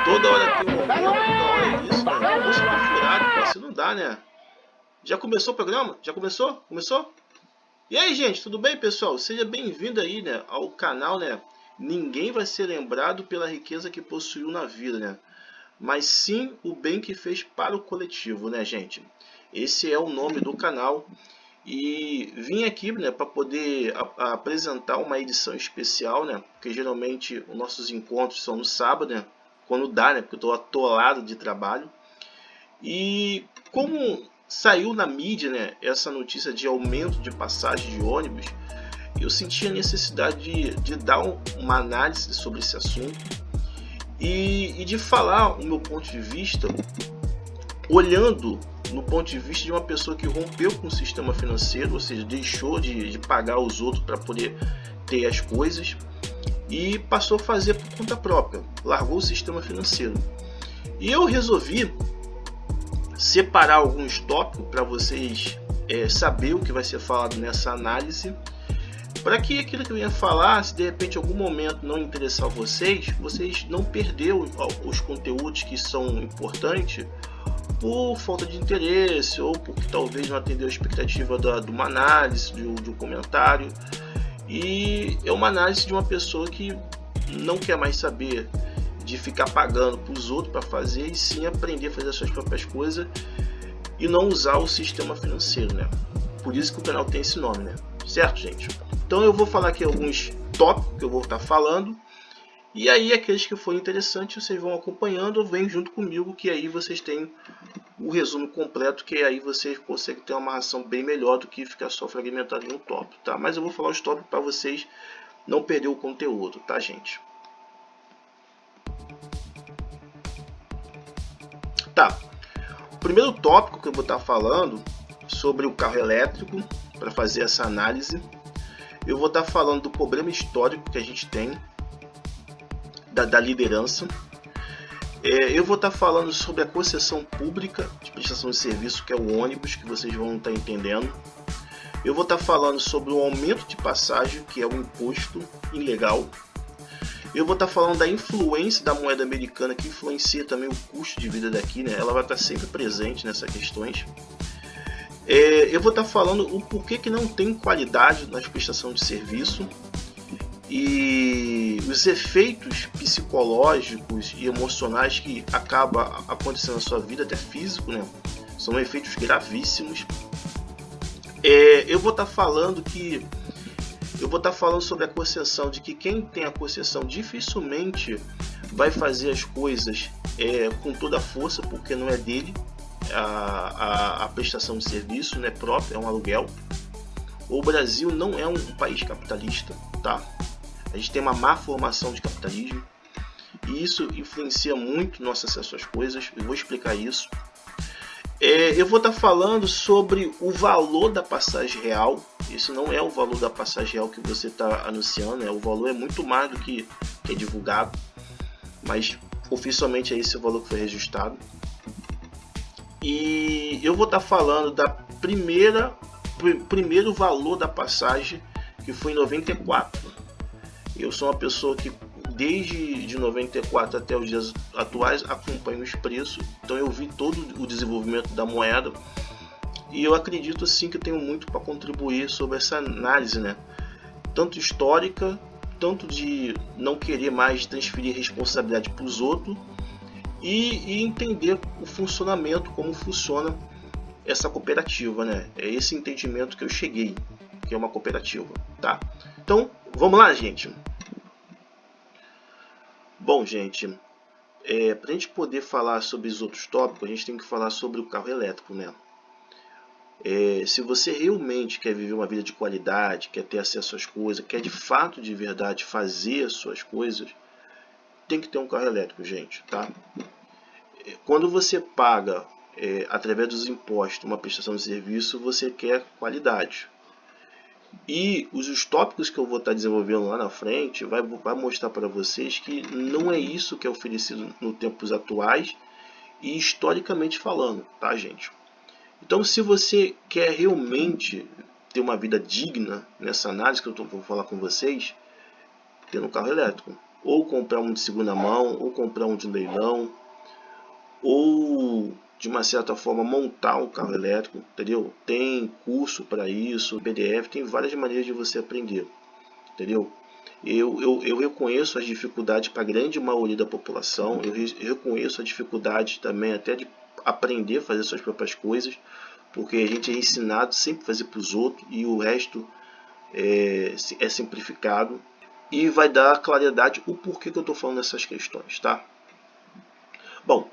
Toda hora tem um aumento, toda hora é isso, né? Poxa, que furado, pô, assim não dá, né? Já começou o programa? Já começou? Começou? E aí, gente, tudo bem, pessoal? Seja bem-vindo aí, né, ao canal, né? Ninguém vai ser lembrado pela riqueza que possuiu na vida, né? Mas sim o bem que fez para o coletivo, né, gente? Esse é o nome do canal. E vim aqui, né, para poder apresentar uma edição especial, né? Porque geralmente os nossos encontros são no sábado, né? Quando dá, né? Porque eu estou atolado de trabalho. E como saiu na mídia, né, essa notícia de aumento de passagem de ônibus, eu senti a necessidade de dar uma análise sobre esse assunto e de falar o meu ponto de vista, olhando no ponto de vista de uma pessoa que rompeu com o sistema financeiro, ou seja, deixou de pagar os outros para poder ter as coisas e passou a fazer por conta própria, largou o sistema financeiro. E eu resolvi separar alguns tópicos para vocês saber o que vai ser falado nessa análise, para que aquilo que eu ia falar, se de repente em algum momento não interessar vocês não perderam os conteúdos que são importantes por falta de interesse ou porque talvez não atendeu a expectativa de uma análise, de um comentário. E é uma análise de uma pessoa que não quer mais saber de ficar pagando para os outros para fazer, e sim aprender a fazer as suas próprias coisas e não usar o sistema financeiro, né? Por isso que o canal tem esse nome, né? Certo, gente? Então eu vou falar aqui alguns tópicos que eu vou estar falando, e aí aqueles que forem interessantes vocês vão acompanhando ou vêm junto comigo, que aí vocês têm o resumo completo, que aí vocês conseguem ter uma amarração bem melhor do que ficar só fragmentado em um tópico, tá? Mas eu vou falar os tópicos para vocês não perder o conteúdo, tá, gente? Tá, o primeiro tópico que eu vou estar falando sobre o carro elétrico, para fazer essa análise, eu vou estar falando do problema histórico que a gente tem, da liderança. Eu vou estar falando sobre a concessão pública de prestação de serviço, que é o ônibus, que vocês vão estar entendendo. Eu vou estar falando sobre o aumento de passagem, que é o imposto ilegal. Eu vou estar falando da influência da moeda americana, que influencia também o custo de vida daqui, né? Ela vai estar sempre presente nessas questões. Eu vou estar falando o porquê que não tem qualidade na prestação de serviço e os efeitos psicológicos e emocionais que acabam acontecendo na sua vida, até físico, né? São efeitos gravíssimos. Eu vou estar falando sobre a concessão, de que quem tem a concessão dificilmente vai fazer as coisas com toda a força, porque não é dele a prestação de serviço, né, própria, é um aluguel. O Brasil não é um país capitalista, tá? A gente tem uma má formação de capitalismo e isso influencia muito nosso acesso às coisas. Eu vou explicar isso. Eu vou estar falando sobre o valor da passagem real. Esse não é o valor da passagem real que você está anunciando, né? O valor é muito mais do que é divulgado, mas oficialmente é esse o valor que foi registrado. E eu vou estar falando da primeiro valor da passagem, que foi em 94. Eu sou uma pessoa que desde de 94 até os dias atuais acompanho os preços, então eu vi todo o desenvolvimento da moeda e eu acredito sim que tenho muito para contribuir sobre essa análise, né? Tanto histórica, tanto de não querer mais transferir responsabilidade para os outros e entender o funcionamento, como funciona essa cooperativa, né? É esse entendimento que eu cheguei, que é uma cooperativa, tá? Então, vamos lá, gente. Bom, gente, para a gente poder falar sobre os outros tópicos, a gente tem que falar sobre o carro elétrico, né? Se você realmente quer viver uma vida de qualidade, quer ter acesso às coisas, quer de fato, de verdade, fazer as suas coisas, tem que ter um carro elétrico, gente, tá? Quando você paga, através dos impostos, uma prestação de serviço, você quer qualidade. E os tópicos que eu vou estar desenvolvendo lá na frente vai mostrar para vocês que não é isso que é oferecido nos tempos atuais e historicamente falando, tá, gente? Então, se você quer realmente ter uma vida digna nessa análise que eu vou falar com vocês, tendo um carro elétrico. ou comprar um de segunda mão, ou comprar um de leilão, ou de uma certa forma montar um carro elétrico, entendeu? Tem curso para isso, PDF, tem várias maneiras de você aprender, entendeu? Eu reconheço as dificuldades para a grande maioria da população, eu reconheço a dificuldade também até de aprender a fazer suas próprias coisas, porque a gente é ensinado sempre a fazer para os outros e o resto é simplificado, e vai dar claridade o porquê que eu estou falando dessas questões, tá? Bom,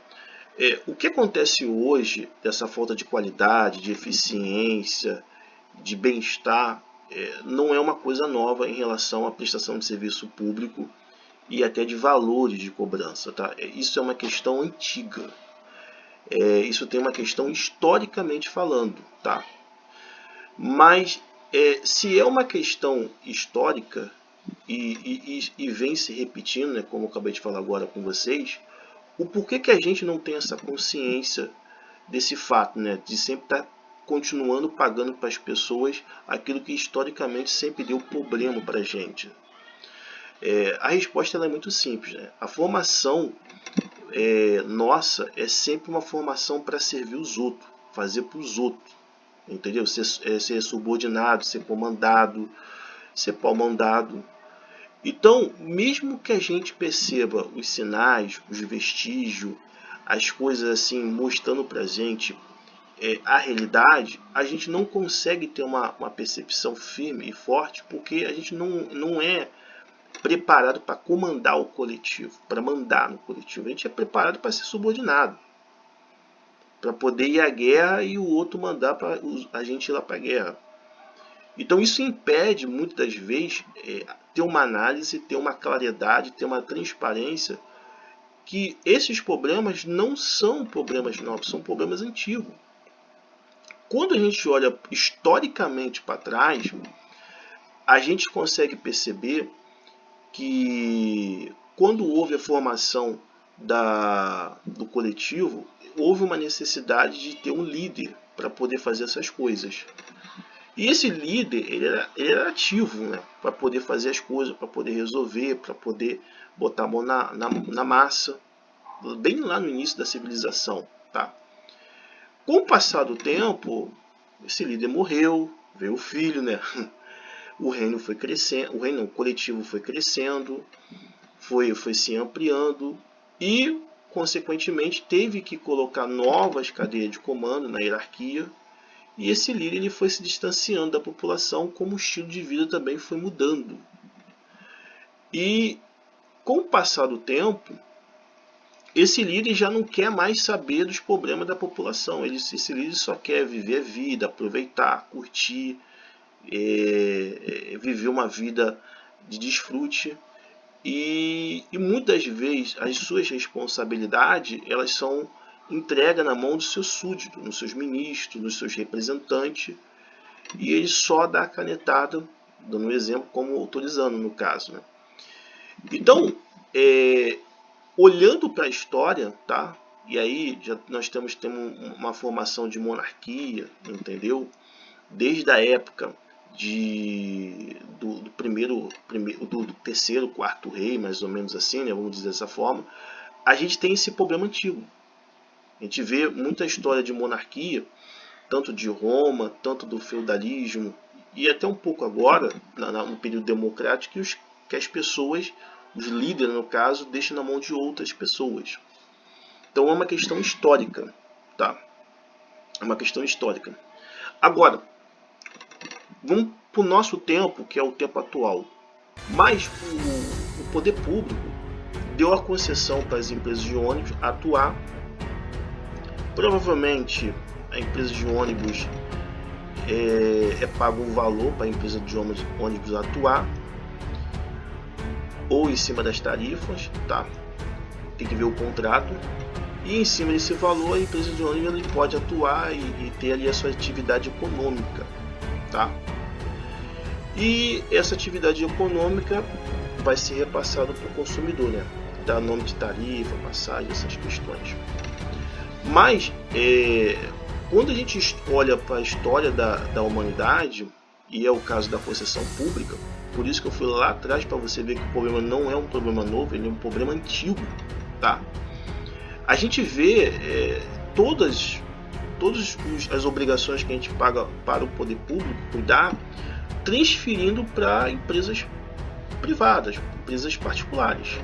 o que acontece hoje, dessa falta de qualidade, de eficiência, de bem-estar, não é uma coisa nova em relação à prestação de serviço público e até de valores de cobrança, tá? Isso é uma questão antiga. Isso tem uma questão historicamente falando, tá? Mas se é uma questão histórica e vem se repetindo, né, como eu acabei de falar agora com vocês, o porquê que a gente não tem essa consciência desse fato, né, de sempre estar continuando pagando para as pessoas aquilo que historicamente sempre deu problema para a gente? A resposta ela é muito simples, né? A formação nossa é sempre uma formação para servir os outros, fazer para os outros, entendeu? Ser subordinado, ser comandado, ser pau-mandado. Então, mesmo que a gente perceba os sinais, os vestígios, as coisas assim mostrando para a gente a realidade, a gente não consegue ter uma percepção firme e forte, porque a gente não é preparado para comandar o coletivo, para mandar no coletivo. A gente é preparado para ser subordinado, para poder ir à guerra e o outro mandar para a gente ir lá para a guerra. Então isso impede, muitas das vezes, ter uma análise, ter uma claridade, ter uma transparência, que esses problemas não são problemas novos, são problemas antigos. Quando a gente olha historicamente para trás, a gente consegue perceber que quando houve a formação do coletivo, houve uma necessidade de ter um líder para poder fazer essas coisas. E esse líder, ele era ativo, né, para poder fazer as coisas, para poder resolver, para poder botar a mão na massa, bem lá no início da civilização, tá? Com o passar do tempo, esse líder morreu, veio o filho, né? O reino foi crescendo, o coletivo foi crescendo, foi se ampliando e, consequentemente, teve que colocar novas cadeias de comando na hierarquia. E esse líder ele foi se distanciando da população, como o estilo de vida também foi mudando. E com o passar do tempo, esse líder já não quer mais saber dos problemas da população. Esse líder só quer viver a vida, aproveitar, curtir, viver uma vida de desfrute. E muitas vezes as suas responsabilidades elas são entrega na mão do seu súdito, nos seus ministros, nos seus representantes, e ele só dá a canetada, dando um exemplo como autorizando no caso, né? Então, olhando para a história, tá? E aí nós temos uma formação de monarquia, entendeu? Desde a época do terceiro, quarto rei, mais ou menos assim, né? Vamos dizer dessa forma, a gente tem esse problema antigo. A gente vê muita história de monarquia, tanto de Roma, tanto do feudalismo, e até um pouco agora, no período democrático, que as pessoas, os líderes no caso, deixam na mão de outras pessoas. Então é uma questão histórica, tá? É uma questão histórica. Agora, vamos para o nosso tempo, que é o tempo atual. Mas o poder público deu a concessão para as empresas de ônibus atuar. Provavelmente a empresa de ônibus paga um valor para a empresa de ônibus atuar, ou em cima das tarifas, tá? Tem que ver o contrato, e em cima desse valor a empresa de ônibus ele pode atuar e ter ali a sua atividade econômica, tá? E essa atividade econômica vai ser repassada para o consumidor, né? Dá nome de tarifa, passagem, essas questões. Mas, quando a gente olha para a história da humanidade, e é o caso da concessão pública. Por isso que eu fui lá atrás para você ver que o problema não é um problema novo, ele é um problema antigo, tá? A gente vê todas as obrigações que a gente paga para o poder público cuidar, transferindo para empresas privadas, empresas particulares.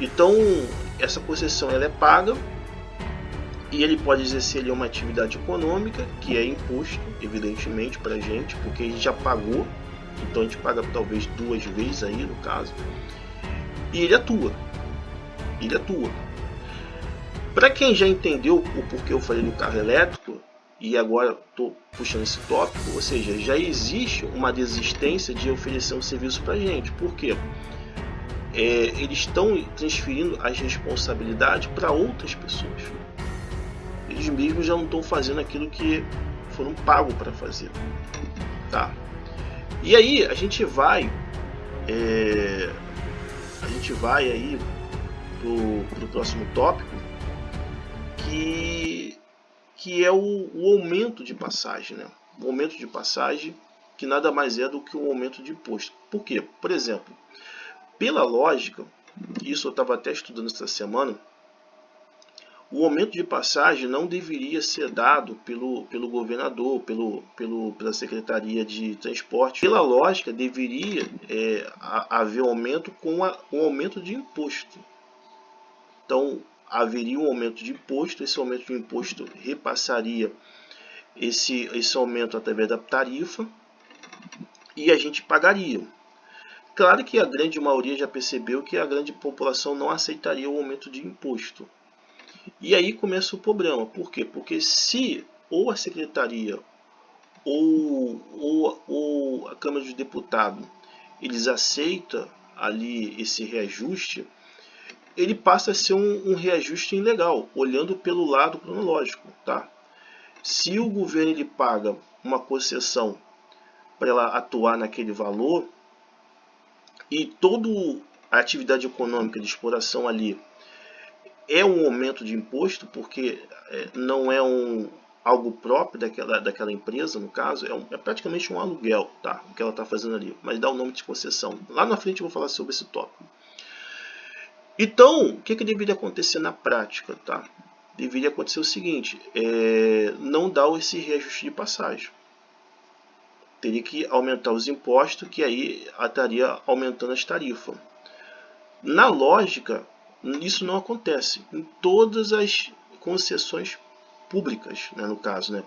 Então, essa concessão ela é paga e ele pode exercer ali uma atividade econômica, que é imposto, evidentemente, para a gente, porque a gente já pagou, então a gente paga talvez 2 vezes aí, no caso, e ele atua. Para quem já entendeu o porquê eu falei do carro elétrico, e agora estou puxando esse tópico, ou seja, já existe uma desistência de oferecer um serviço para a gente. Por quê? Eles estão transferindo as responsabilidades para outras pessoas. Eles mesmos já não estão fazendo aquilo que foram pagos para fazer. Tá? E aí a gente vai aí pro próximo tópico, que é o aumento de passagem, né? O aumento de passagem, que nada mais é do que um aumento de imposto. Por quê? Por exemplo, pela lógica, isso eu estava até estudando essa semana, o aumento de passagem não deveria ser dado pelo governador, pela Secretaria de Transporte. Pela lógica, deveria haver um aumento com um aumento de imposto. Então, haveria um aumento de imposto, esse aumento de imposto repassaria esse aumento através da tarifa e a gente pagaria. Claro que a grande maioria já percebeu que a grande população não aceitaria o aumento de imposto. E aí começa o problema. Por quê? Porque se ou a secretaria ou a Câmara dos Deputados eles aceitam ali esse reajuste, ele passa a ser um reajuste ilegal, olhando pelo lado cronológico, tá? Se o governo ele paga uma concessão para ela atuar naquele valor e toda a atividade econômica de exploração ali é um aumento de imposto, porque não é algo próprio daquela empresa, no caso, é praticamente um aluguel, tá? O que ela está fazendo ali, mas dá o nome de concessão. Lá na frente eu vou falar sobre esse tópico. Então, o que deveria acontecer na prática, tá? Deveria acontecer o seguinte, não dar esse reajuste de passagem. Teria que aumentar os impostos, que aí estaria aumentando as tarifas. Na lógica, isso não acontece em todas as concessões públicas, né, no caso, né?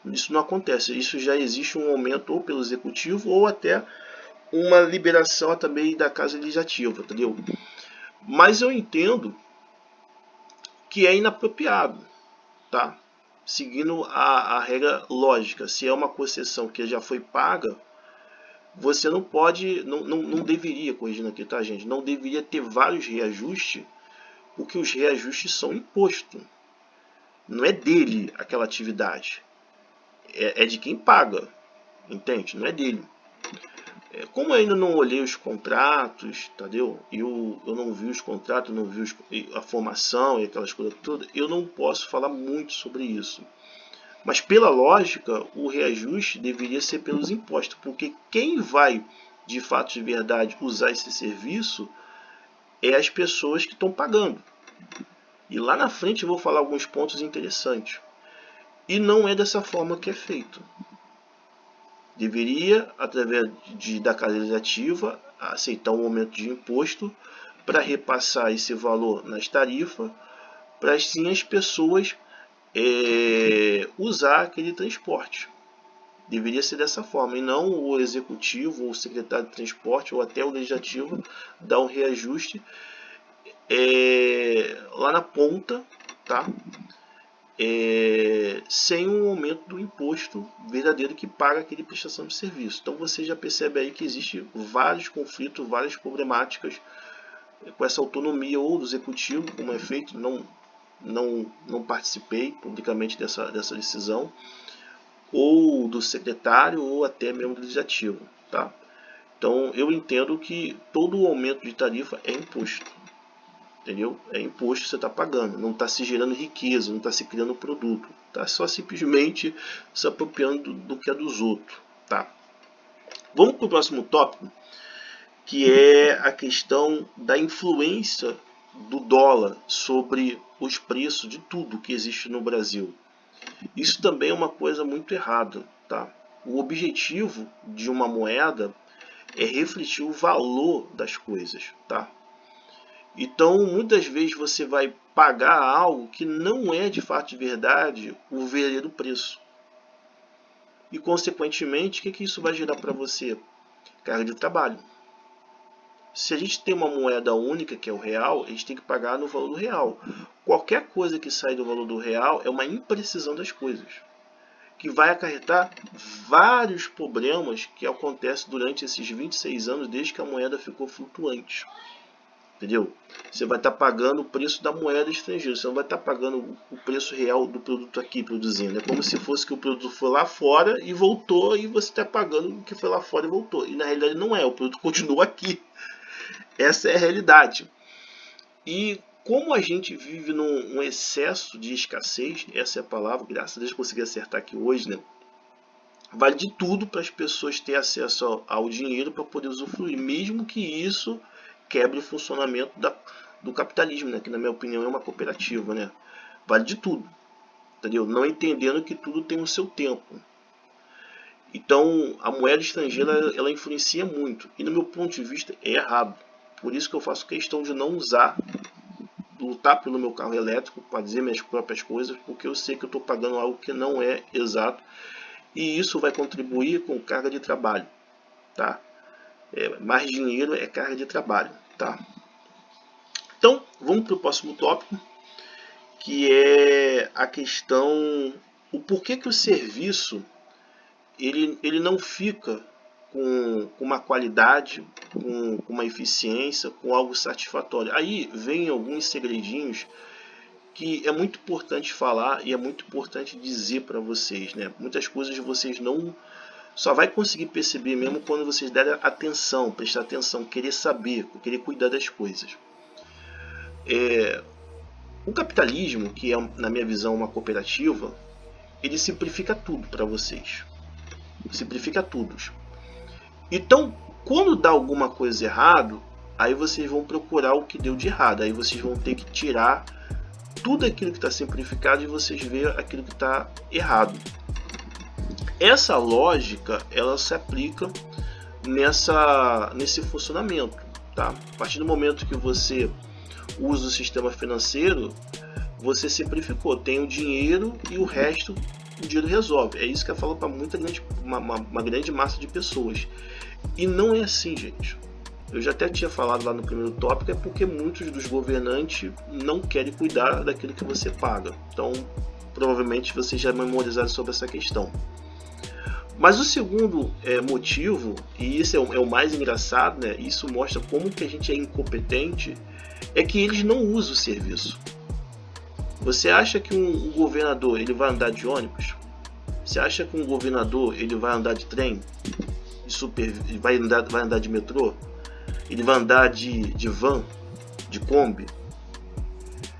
Isso não acontece. Isso já existe um aumento ou pelo executivo ou até uma liberação também da Casa Legislativa, entendeu? Mas eu entendo que é inapropriado, tá? Seguindo a regra lógica, se é uma concessão que já foi paga, você não pode, não deveria, corrigindo aqui, tá, gente? Não deveria ter vários reajustes, porque os reajustes são imposto. Não é dele aquela atividade, é de quem paga, entende? Não é dele. Como eu ainda não olhei os contratos, entendeu? Eu não vi os contratos, não vi a formação e aquelas coisas todas, eu não posso falar muito sobre isso. Mas pela lógica, o reajuste deveria ser pelos impostos, porque quem vai, de fato de verdade, usar esse serviço é as pessoas que estão pagando. E lá na frente eu vou falar alguns pontos interessantes. E não é dessa forma que é feito. Deveria, através da Casa Legislativa, aceitar um aumento de imposto para repassar esse valor nas tarifas, para assim as pessoas usar aquele transporte. Deveria ser dessa forma, e não o executivo, ou o secretário de transporte, ou até o legislativo dar um reajuste lá na ponta, tá? Sem um aumento do imposto verdadeiro que paga aquele prestação de serviço. Então você já percebe aí que existe vários conflitos, várias problemáticas com essa autonomia ou do executivo, como é feito. Não participei publicamente dessa decisão, ou do secretário, ou até mesmo do legislativo, tá? Então eu entendo que todo o aumento de tarifa é imposto. entendeu? É imposto que você está pagando, não está se gerando riqueza, não está se criando produto, está só simplesmente se apropriando do que é dos outros, tá? Vamos para o próximo tópico, que é a questão da influência do dólar sobre os preços de tudo que existe no Brasil. Isso também é uma coisa muito errada, tá? O objetivo de uma moeda é refletir o valor das coisas, tá? Então, muitas vezes você vai pagar algo que não é de fato de verdade o verdadeiro preço. E, consequentemente, o que isso vai gerar para você? Carga de trabalho. Se a gente tem uma moeda única, que é o real, a gente tem que pagar no valor do real. Qualquer coisa que sai do valor do real é uma imprecisão das coisas, que vai acarretar vários problemas que acontecem durante esses 26 anos, desde que a moeda ficou flutuante. Entendeu? Você vai estar pagando o preço da moeda estrangeira, você não vai estar pagando o preço real do produto aqui produzindo. É como se fosse que o produto foi lá fora e voltou, e você está pagando o que foi lá fora e voltou. E na realidade não é, o produto continua aqui. Essa é a realidade. E como a gente vive num excesso de escassez, essa é a palavra, graças a Deus consegui acertar aqui hoje, né? Vale de tudo para as pessoas terem acesso ao dinheiro para poder usufruir, mesmo que isso quebre o funcionamento do capitalismo, né? Que na minha opinião é uma cooperativa, né? Vale de tudo, entendeu? Não entendendo que tudo tem o seu tempo. Então a moeda estrangeira ela influencia muito, e no meu ponto de vista é errado. Por isso que eu faço questão de não usar, lutar pelo meu carro elétrico, para dizer minhas próprias coisas, porque eu sei que eu estou pagando algo que não é exato, e isso vai contribuir com carga de trabalho, tá? Mais dinheiro é carga de trabalho, tá? Então, vamos para o próximo tópico, que é a questão, o porquê que o serviço ele não fica com uma qualidade, com uma eficiência, com algo satisfatório. Aí vem alguns segredinhos que é muito importante falar e é muito importante dizer para vocês, né? Muitas coisas vocês não só vai conseguir perceber mesmo quando vocês derem atenção, prestar atenção, querer saber, querer cuidar das coisas. O capitalismo, que é, na minha visão, uma cooperativa, ele simplifica tudo para vocês. Simplifica tudo. Então, quando dá alguma coisa errado, aí vocês vão procurar o que deu de errado. Aí vocês vão ter que tirar tudo aquilo que está simplificado e vocês ver aquilo que está errado. Essa lógica, ela se aplica nesse funcionamento, tá? A partir do momento que você usa o sistema financeiro, você simplificou. Tem o dinheiro e o resto o dinheiro resolve. É isso que eu falo para uma grande massa de pessoas. E não é assim, gente. Eu já até tinha falado lá no primeiro tópico, é porque muitos dos governantes não querem cuidar daquilo que você paga. Então, provavelmente vocês já memorizaram sobre essa questão. Mas o segundo motivo, e isso é o mais engraçado, né? Isso mostra como que a gente é incompetente, é que eles não usam o serviço. Você acha que um governador ele vai andar de ônibus? Você acha que um governador ele vai andar de trem? Vai andar de metrô? Ele vai andar de van? De Kombi?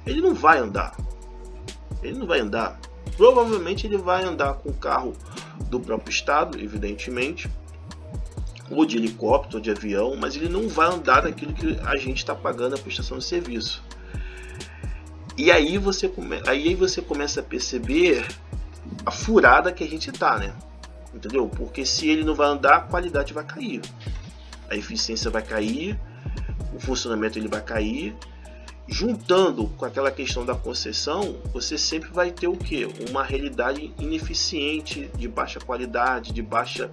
Ele não vai andar. Ele não vai andar. Provavelmente ele vai andar com o carro do próprio estado, evidentemente, ou de helicóptero, ou de avião, mas ele não vai andar daquilo que a gente está pagando a prestação de serviço. E aí você começa a perceber a furada que a gente tá, né? Entendeu? Porque se ele não vai andar, a qualidade vai cair, a eficiência vai cair, o funcionamento ele vai cair. Juntando com aquela questão da concessão, você sempre vai ter o quê? Uma realidade ineficiente, de baixa qualidade, de baixa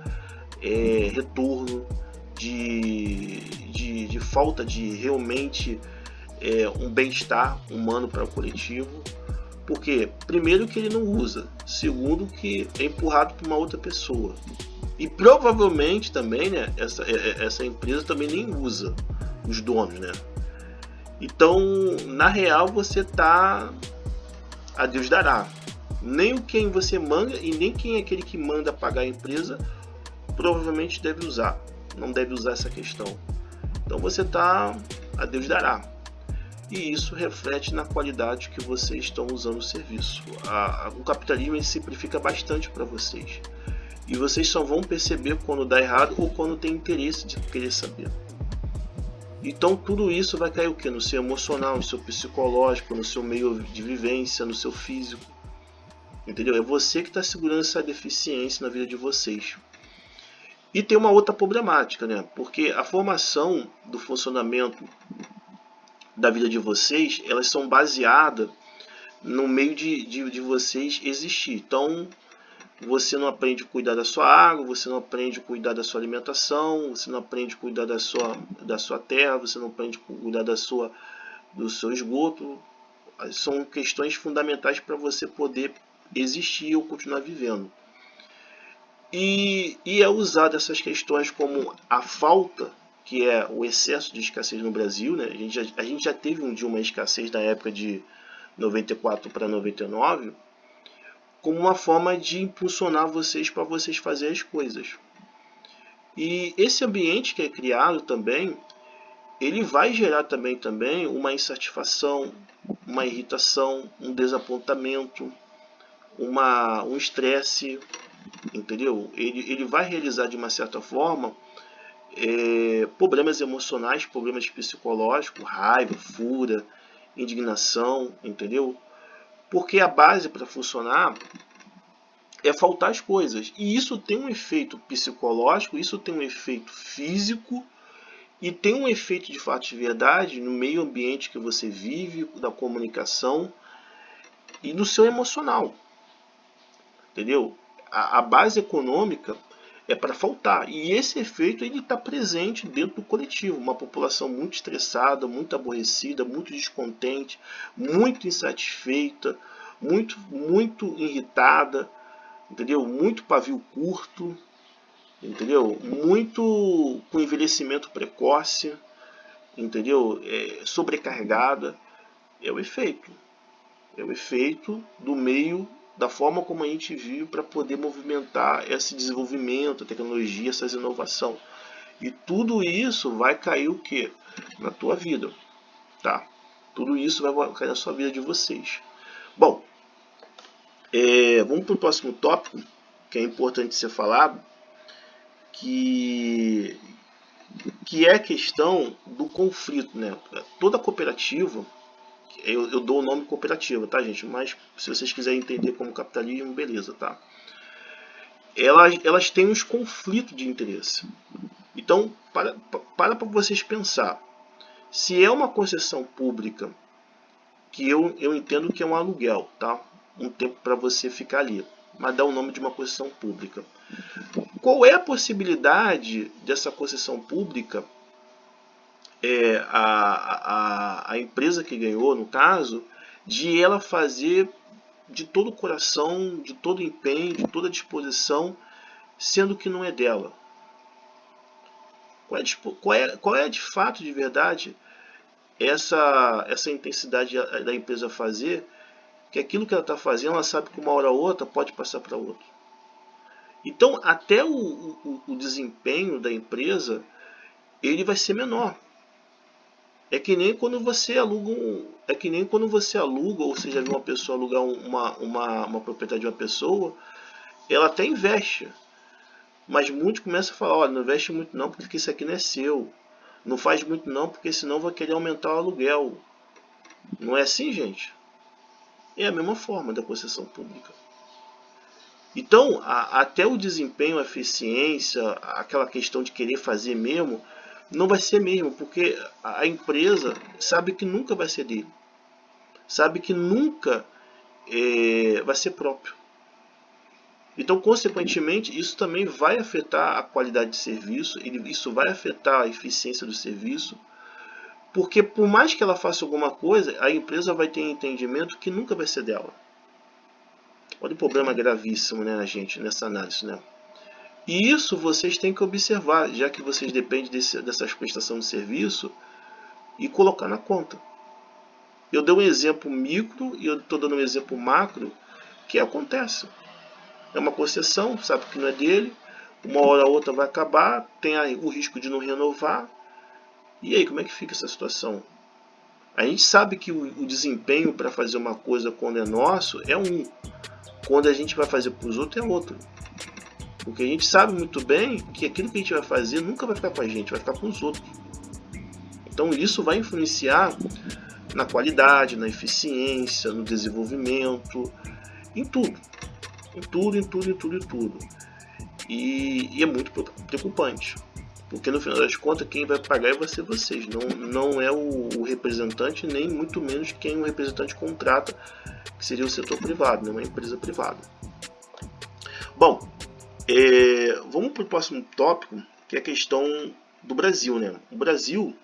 retorno, de falta de realmente um bem-estar humano para o coletivo. Porque, primeiro, que ele não usa, segundo, que é empurrado por uma outra pessoa. E provavelmente também, né, essa empresa também nem usa, os donos, né? Então, na real, você tá a Deus dará. Nem quem você manda e nem quem é aquele que manda pagar a empresa provavelmente deve usar. Não deve usar essa questão. Então você tá a Deus dará. e isso reflete na qualidade que vocês estão usando o serviço. O capitalismo ele simplifica bastante para vocês. E vocês só vão perceber quando dá errado ou quando tem interesse de querer saber. Então tudo isso vai cair o quê? No seu emocional, no seu psicológico, no seu meio de vivência, no seu físico. Entendeu? É você que está segurando essa deficiência na vida de vocês. E tem uma outra problemática, né? Porque a formação do funcionamento da vida de vocês, elas são baseadas no meio de vocês existir. Então, você não aprende a cuidar da sua água, você não aprende a cuidar da sua alimentação, você não aprende a cuidar da sua terra, você não aprende a cuidar do seu esgoto. São questões fundamentais para você poder existir ou continuar vivendo. E é usado essas questões como a falta, que é o excesso de escassez no Brasil, né? A gente já teve um dia uma escassez na época de 94 para 99, como uma forma de impulsionar vocês para vocês fazerem as coisas. E esse ambiente que é criado também, ele vai gerar também uma insatisfação, uma irritação, um desapontamento, um estresse, entendeu? Ele vai realizar de uma certa forma problemas emocionais, problemas psicológicos, raiva, fúria, indignação, entendeu? Porque a base para funcionar é faltar as coisas. E isso tem um efeito psicológico, isso tem um efeito físico e tem um efeito de fato de verdade no meio ambiente que você vive, da comunicação e no seu emocional. Entendeu? A base econômica é para faltar. E esse efeito está presente dentro do coletivo. Uma população muito estressada, muito aborrecida, muito descontente, muito insatisfeita, muito irritada, entendeu? Muito pavio curto, entendeu? Muito com envelhecimento precoce, entendeu? Sobrecarregada. É o efeito. É o efeito do meio, da forma como a gente vive para poder movimentar esse desenvolvimento, a tecnologia, essas inovações. E tudo isso vai cair o quê? Na tua vida, tá? Tudo isso vai cair na sua vida de vocês. Bom, vamos para o próximo tópico, que é importante ser falado, que é a questão do conflito, né? Toda cooperativa, eu dou o nome cooperativa, tá, gente? Mas se vocês quiserem entender como capitalismo, beleza, tá? Elas têm uns conflitos de interesse. Então, para vocês pensar. Se é uma concessão pública, que eu entendo que é um aluguel, tá? Um tempo para você ficar ali, mas dá o nome de uma concessão pública. Qual é a possibilidade dessa concessão pública, a empresa que ganhou, no caso, de ela fazer de todo o coração, de todo o empenho, de toda a disposição, sendo que não é dela? Qual é de fato, de verdade, essa intensidade da empresa fazer, que aquilo que ela está fazendo, ela sabe que uma hora ou outra pode passar para outra. Então, até o desempenho da empresa, ele vai ser menor. É que nem quando você aluga, ou você já viu uma pessoa alugar uma propriedade de uma pessoa, ela até investe. Mas muitos começam a falar, olha, não investe muito não, porque isso aqui não é seu. Não faz muito não, porque senão vai querer aumentar o aluguel. Não é assim, gente? É a mesma forma da concessão pública. Então, até o desempenho, a eficiência, aquela questão de querer fazer mesmo, não vai ser mesmo, porque a empresa sabe que nunca vai ser dele. Sabe que nunca vai ser próprio. Então, consequentemente, isso também vai afetar a qualidade de serviço, isso vai afetar a eficiência do serviço, porque por mais que ela faça alguma coisa, a empresa vai ter entendimento que nunca vai ser dela. Olha o problema gravíssimo, né, gente, nessa análise, né? E isso vocês têm que observar, já que vocês dependem dessas prestações de serviço, e colocar na conta. Eu dei um exemplo micro e eu estou dando um exemplo macro que acontece. É uma concessão, sabe que não é dele, uma hora ou outra vai acabar, tem aí o risco de não renovar. E aí, como é que fica essa situação? A gente sabe que o desempenho para fazer uma coisa quando é nosso é um, quando a gente vai fazer para os outros é outro. Porque a gente sabe muito bem que aquilo que a gente vai fazer nunca vai ficar com a gente, vai ficar com os outros. Então isso vai influenciar na qualidade, na eficiência, no desenvolvimento, em tudo. Em tudo. E é muito preocupante. Porque no final das contas quem vai pagar vai ser vocês, não é o representante, nem muito menos quem o representante contrata, que seria o setor privado, né, uma empresa privada. Bom, vamos para o próximo tópico, que é a questão do Brasil, né? O Brasil,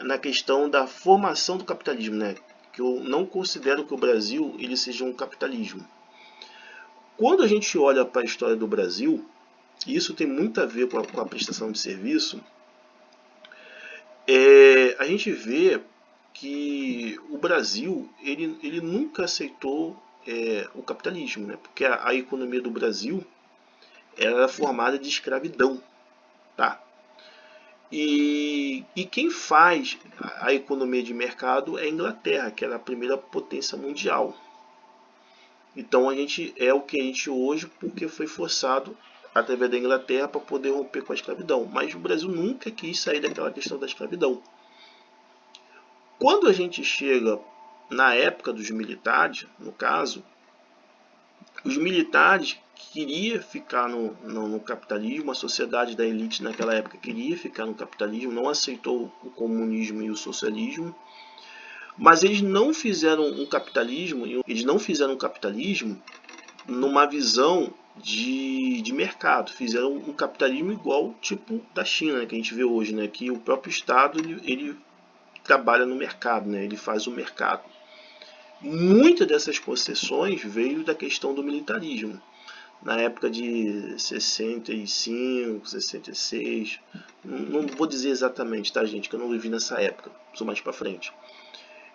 na questão da formação do capitalismo, né? Que eu não considero que o Brasil ele seja um capitalismo. Quando a gente olha para a história do Brasil, e isso tem muito a ver com a prestação de serviço, a gente vê que o Brasil ele nunca aceitou o capitalismo, né? Porque a economia do Brasil era formada de escravidão, tá? E quem faz a economia de mercado é a Inglaterra, que era a primeira potência mundial. Então a gente é o que a gente hoje porque foi forçado através da Inglaterra para poder romper com a escravidão. Mas o Brasil nunca quis sair daquela questão da escravidão. Quando a gente chega na época dos militares, no caso, os militares queriam ficar no capitalismo, a sociedade da elite naquela época queria ficar no capitalismo, não aceitou o comunismo e o socialismo, mas eles não fizeram um capitalismo, numa visão de mercado, fizeram um capitalismo igual tipo da China, né, que a gente vê hoje, né, que o próprio Estado ele trabalha no mercado, né, ele faz o mercado. Muitas dessas concessões veio da questão do militarismo. Na época de 65, 66, não vou dizer exatamente, tá, gente, que eu não vivi nessa época, sou mais para frente.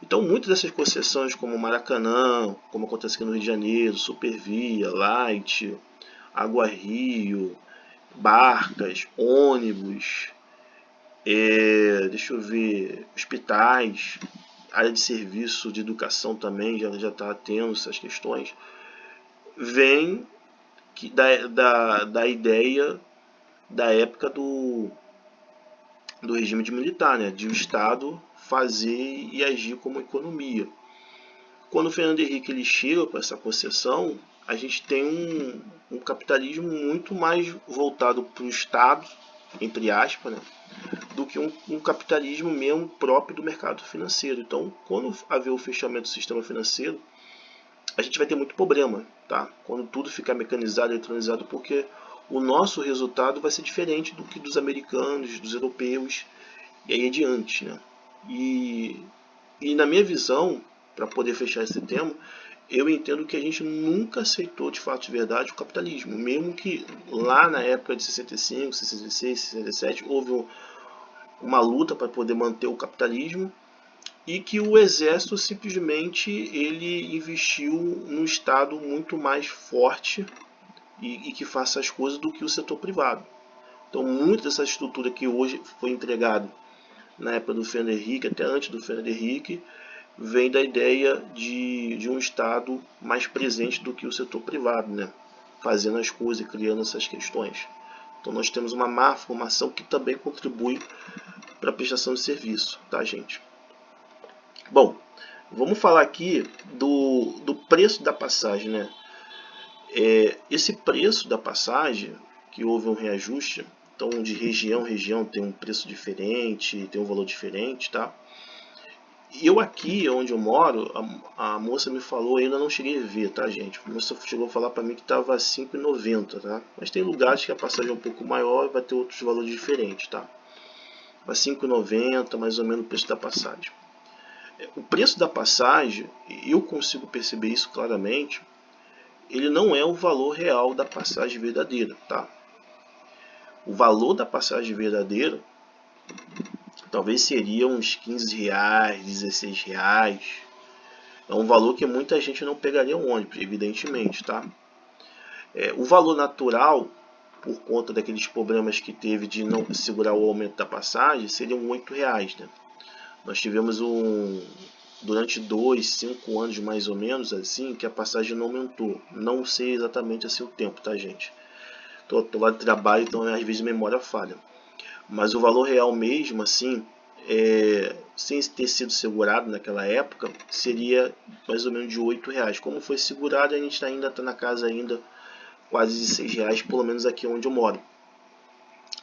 Então, muitas dessas concessões, como Maracanã, como acontece aqui no Rio de Janeiro, Supervia, Light, Água Rio, barcas, ônibus, deixa eu ver, hospitais, área de serviço de educação também já está tendo essas questões, vem da ideia da época do regime de militar, né, de o Estado fazer e agir como economia. Quando o Fernando Henrique ele chega para essa concessão, a gente tem um capitalismo muito mais voltado para o Estado, entre aspas, né, do que um capitalismo mesmo próprio do mercado financeiro. Então, quando haver o fechamento do sistema financeiro, a gente vai ter muito problema, tá? Quando tudo ficar mecanizado, eletronitzado, porque o nosso resultado vai ser diferente do que dos americanos, dos europeus, e aí adiante, né? E na minha visão, para poder fechar esse tema, eu entendo que a gente nunca aceitou de fato de verdade o capitalismo, mesmo que lá na época de 65, 66, 67 houve uma luta para poder manter o capitalismo e que o exército simplesmente ele investiu num Estado muito mais forte e que faça as coisas do que o setor privado. Então, muita dessa estrutura que hoje foi entregada na época do Fernando Henrique, até antes do Fernando Henrique, vem da ideia de um Estado mais presente do que o setor privado, né? Fazendo as coisas e criando essas questões. Então, nós temos uma má formação que também contribui para a prestação de serviço, tá, gente? Bom, vamos falar aqui do preço da passagem, né? Esse preço da passagem, que houve um reajuste, então de região a região tem um preço diferente, tem um valor diferente, tá? E eu aqui, onde eu moro, a moça me falou, eu ainda não cheguei a ver, tá, gente? A moça chegou a falar para mim que estava R$ 5,90, tá? Mas tem lugares que a passagem é um pouco maior e vai ter outros valores diferentes, tá? Vai R$ 5,90, mais ou menos o preço da passagem. O preço da passagem, eu consigo perceber isso claramente, ele não é o valor real da passagem verdadeira, tá? O valor da passagem verdadeira talvez seria uns R$15, R$16. É um valor que muita gente não pegaria um ônibus, evidentemente, tá? O valor natural, por conta daqueles problemas que teve de não segurar o aumento da passagem, seriam R$8, né? Nós tivemos durante 2, 5 anos mais ou menos assim, que a passagem não aumentou. Não sei exatamente assim o tempo, tá, gente? Tô lá de trabalho, então às vezes a memória falha. Mas o valor real mesmo, assim, sem ter sido segurado naquela época, seria mais ou menos de R$8. Como foi segurado, a gente ainda está na casa ainda quase de R$6, pelo menos aqui onde eu moro.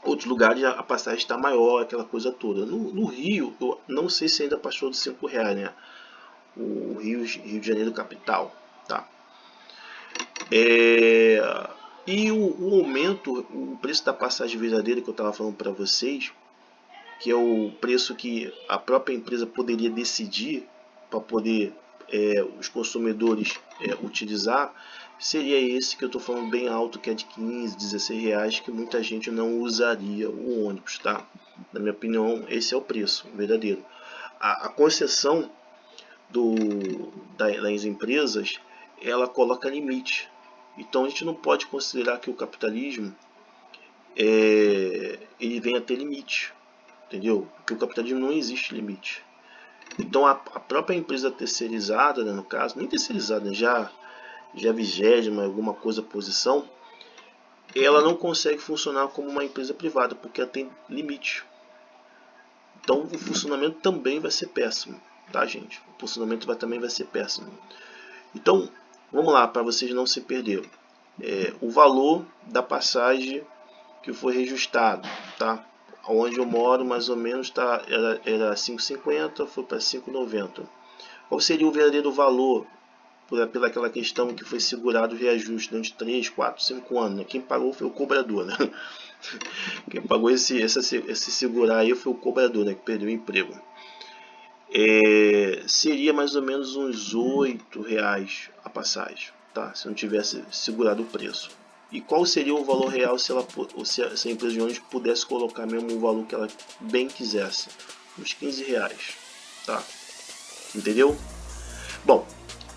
Outros lugares a passagem está maior, aquela coisa toda. No Rio, eu não sei se ainda passou de R$5, né? O Rio de Janeiro capital, tá? E o aumento, o preço da passagem verdadeira que eu estava falando para vocês, que é o preço que a própria empresa poderia decidir para poder os consumidores utilizar, seria esse que eu estou falando bem alto, que é de 15, 16 reais, que muita gente não usaria o ônibus, tá? Na minha opinião, esse é o preço verdadeiro. A concessão das empresas, ela coloca limite. Então a gente não pode considerar que o capitalismo ele vem a ter limite, entendeu? Porque o capitalismo não existe limite. Então a própria empresa terceirizada, né, no caso, nem terceirizada, já 20ª, alguma coisa posição, ela não consegue funcionar como uma empresa privada, porque ela tem limite. Então o funcionamento também vai ser péssimo, tá, gente? O funcionamento também vai ser péssimo. Então, vamos lá, para vocês não se perderem. O valor da passagem que foi reajustado, tá? Onde eu moro, mais ou menos, era 5,50, foi para 5,90. Qual seria o verdadeiro valor pela aquela questão que foi segurado o reajuste durante 3, 4, 5 anos? Né? Quem pagou foi o cobrador, né? Quem pagou esse segurar aí foi o cobrador, né? Que perdeu o emprego. Seria mais ou menos uns R$8 a passagem, tá? Se não tivesse segurado o preço. E qual seria o valor real se a empresa de ônibus pudesse colocar mesmo o valor que ela bem quisesse? Uns R$15, tá? Entendeu? Bom,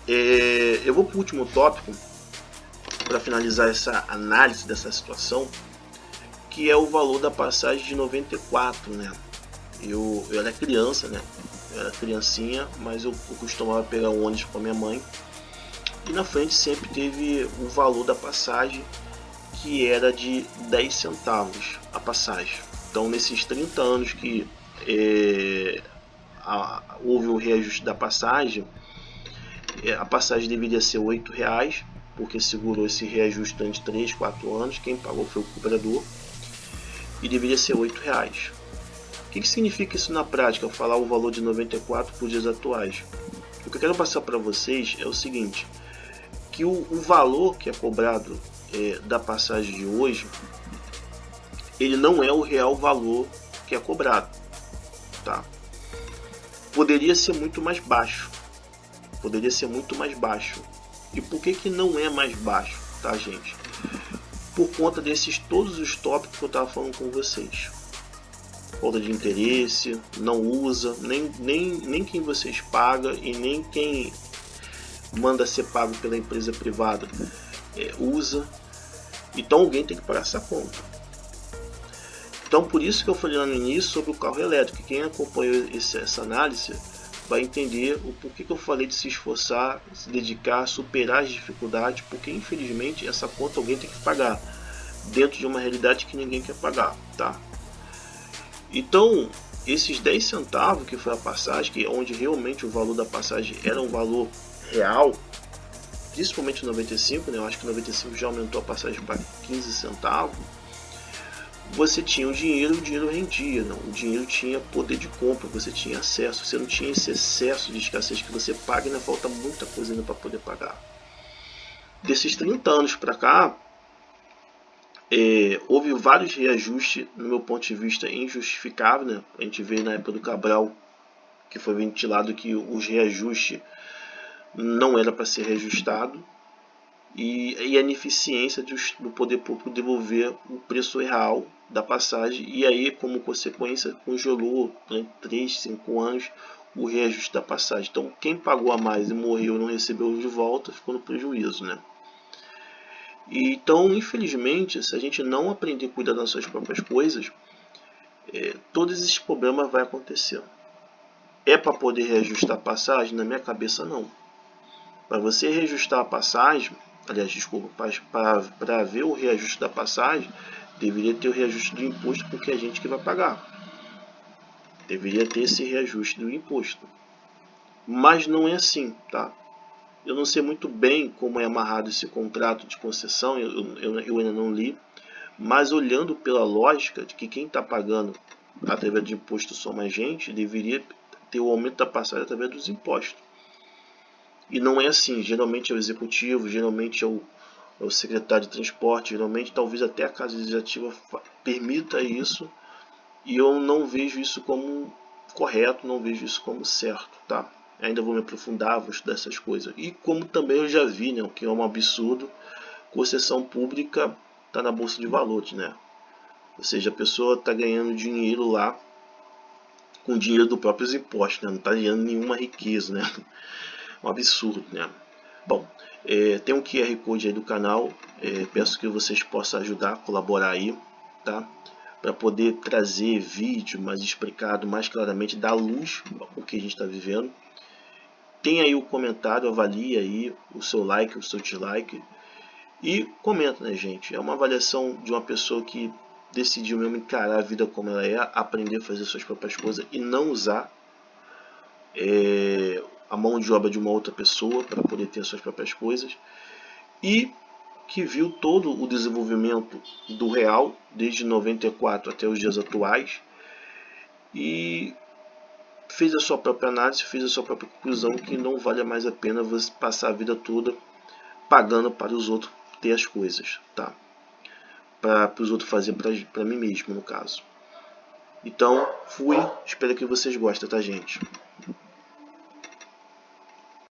eu vou para o último tópico para finalizar essa análise dessa situação, que é o valor da passagem de 94, né? Eu era criança, né? Eu era criancinha, mas eu costumava pegar o ônibus com a minha mãe. E na frente sempre teve o valor da passagem, que era de 10 centavos a passagem. Então nesses 30 anos que houve o reajuste da passagem, a passagem deveria ser R$8, porque segurou esse reajuste durante 3, 4 anos. Quem pagou foi o cobrador. E deveria ser R$8. O que significa isso na prática, ao falar o valor de 94 por dias atuais? O que eu quero passar para vocês é o seguinte, que o valor que é cobrado da passagem de hoje, ele não é o real valor que é cobrado, tá? Poderia ser muito mais baixo, E por que não é mais baixo, tá, gente? Por conta desses todos os tópicos que eu estava falando com vocês. Falta de interesse, não usa, nem quem vocês pagam e nem quem manda ser pago pela empresa privada usa. Então alguém tem que pagar essa conta. Então por isso que eu falei lá no início sobre o carro elétrico. Quem acompanhou essa análise vai entender o porquê que eu falei de se esforçar, se dedicar, superar as dificuldades, porque infelizmente essa conta alguém tem que pagar, dentro de uma realidade que ninguém quer pagar, tá? Então, esses 10 centavos que foi a passagem, que é onde realmente o valor da passagem era um valor real, principalmente 95, né? Eu acho que 95 já aumentou a passagem para 15 centavos. Você tinha o dinheiro rendia, não? O dinheiro tinha poder de compra, você tinha acesso, você não tinha esse excesso de escassez que você paga e ainda falta muita coisa ainda para poder pagar. Desses 30 anos para cá, houve vários reajustes, no meu ponto de vista, injustificável, né? A gente vê na época do Cabral, que foi ventilado que os reajustes não era para ser reajustado, e a ineficiência do poder público devolver o preço real da passagem, e aí, como consequência, congelou durante 3, 5 anos o reajuste da passagem. Então, quem pagou a mais e morreu e não recebeu de volta, ficou no prejuízo, né? Então, infelizmente, se a gente não aprender a cuidar das suas próprias coisas, todos esses problemas vão acontecer. É para poder reajustar a passagem? Na minha cabeça, não. Para você reajustar a passagem, aliás, desculpa, para ver o reajuste da passagem, deveria ter o reajuste do imposto, porque é a gente que vai pagar. Deveria ter esse reajuste do imposto. Mas não é assim, tá? Eu não sei muito bem como é amarrado esse contrato de concessão, eu ainda não li, mas olhando pela lógica de que quem está pagando através de imposto somos a gente, deveria ter o aumento da passagem através dos impostos. E não é assim, geralmente é o executivo, geralmente é o secretário de transporte, geralmente talvez até a Casa Legislativa permita isso, e eu não vejo isso como correto, não vejo isso como certo, tá? Ainda vou me aprofundar, vou estudar essas coisas. E como também eu já vi, né, o que é um absurdo, concessão pública está na Bolsa de Valores, né? Ou seja, a pessoa está ganhando dinheiro lá com dinheiro dos próprios impostos, né? Não está ganhando nenhuma riqueza, né? Um absurdo, né? Bom, tem um QR Code aí do canal, peço que vocês possam ajudar, colaborar aí, tá? Para poder trazer vídeo mais explicado, mais claramente, dar luz ao que a gente está vivendo. Tem aí o comentário, avalie aí o seu like, o seu dislike e comenta, né, gente? É uma avaliação de uma pessoa que decidiu mesmo encarar a vida como ela é, aprender a fazer suas próprias coisas e não usar a mão de obra de uma outra pessoa para poder ter as suas próprias coisas, e que viu todo o desenvolvimento do real desde 94 até os dias atuais e fez a sua própria análise, fez a sua própria conclusão que não vale mais a pena você passar a vida toda pagando para os outros ter as coisas, tá? Para os outros fazer para mim mesmo, no caso. Então, fui. Espero que vocês gostem, tá, gente?